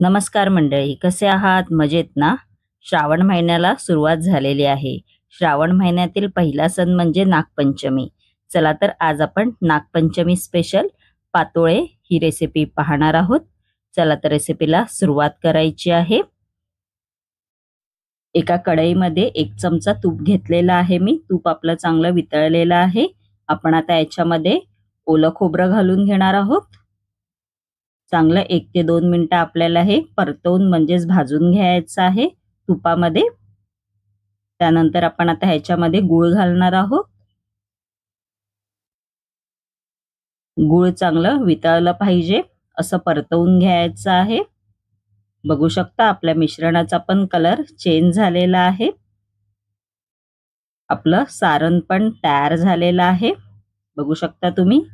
नमस्कार मंडळी, कसे आहात? मजेत ना? श्रावण महिन्याला सुरुवात झालेली आहे. श्रावण महिन्यातील पहिला सण म्हणजे नागपंचमी. चला तर आज आपण नागपंचमी स्पेशल पातोळे ही रेसिपी पाहणार आहोत. चला तर रेसिपीला सुरुवात करायची आहे. एका कढईमध्ये 1 चमचा तूप घेतलेला आहे मी. तूप आपलं चांगलं वितळलेलं आहे. आपण आता याच्यामध्ये ओलं खोबरं घालून घेणार आहोत. चांगलं 1 ते 2 मिनिटं आपल्याला हे परतवून म्हणजेच भाजून घ्यायचं आहे तुपामध्ये. त्यानंतर आपण आता ह्याच्यामध्ये गूळ घालणार आहोत. गूळ चांगलं वितळलं पाहिजे असं परतवून घ्यायचं आहे. बघू शकता आपल्या मिश्रणाचा पण कलर चेंज झालेला आहे. आपलं सारण पण तयार झालेलं आहे. बघू शकता तुम्ही.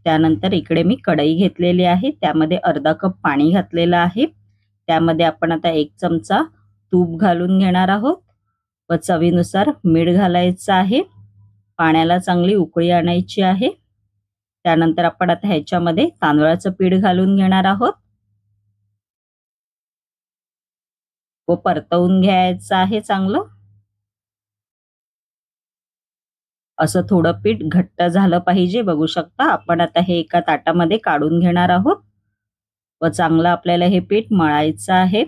त्यानंतर इकडे मी कढई घेतलेली आहे. त्यामध्ये अर्धा कप पाणी घातलेलं आहे. त्यामध्ये आपण आता 1 चमचा तूप घालून घेणार आहोत व चवीनुसार मीठ घालायचं आहे. पाण्याला चांगली उकळी आणायची आहे. त्यानंतर आपण आता ह्याच्यामध्ये तांदळाचं पीठ घालून घेणार आहोत व परतवून घ्यायचं आहे चांगलं. असं थोडं पीठ घट्ट झालं पाहिजे. बघू शकता आपण आता हे एका ताटामध्ये काढून घेणार आहोत व चांगलं आपल्याला हे पीठ मळायचं आहे.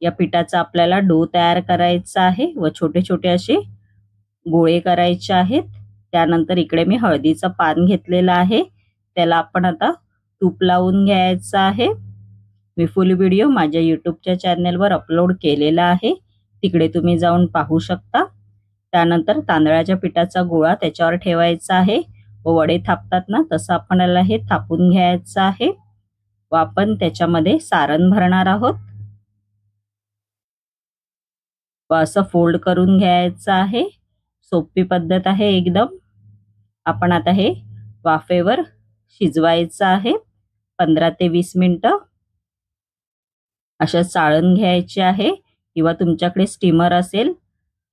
या पिठाचा आपल्याला डो तयार करायचा आहे व छोटे छोटे असे गोळे करायचे आहेत. त्यानंतर इकडे मी हळदीचं पान घेतलेलं आहे. त्याला आपण आता तूप लावून घ्यायचं आहे. मी फुल व्हिडिओ माझ्या यूट्यूबच्या चॅनलवर अपलोड केलेला आहे. तिकडे तुम्ही जाऊन पाहू शकता. त्यानंतर तांदळाच्या पिठाचा गोळा त्याच्यावर ठेवायचा आहे व वडे थापतात ना तसं आपल्याला हे थापून घ्यायचं आहे व आपण त्याच्यामध्ये सारण भरणार आहोत व असं फोल्ड करून घ्यायचं आहे. सोपी पद्धत आहे एकदम. आपण आता हे वाफेवर शिजवायचं आहे 15 ते 20 मिनिटं. अशा चाळण घ्यायची आहे किंवा तुमच्याकडे स्टीमर असेल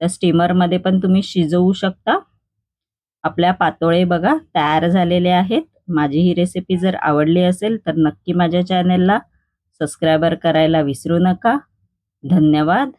त्या स्टीमरमध्ये पण तुम्ही शिजवू शकता. आपल्या पातोळे बघा तयार झालेले आहेत. माझी ही रेसिपी जर आवडली असेल तर नक्की माझ्या चॅनलला सबस्क्राइबर करायला विसरू नका. धन्यवाद.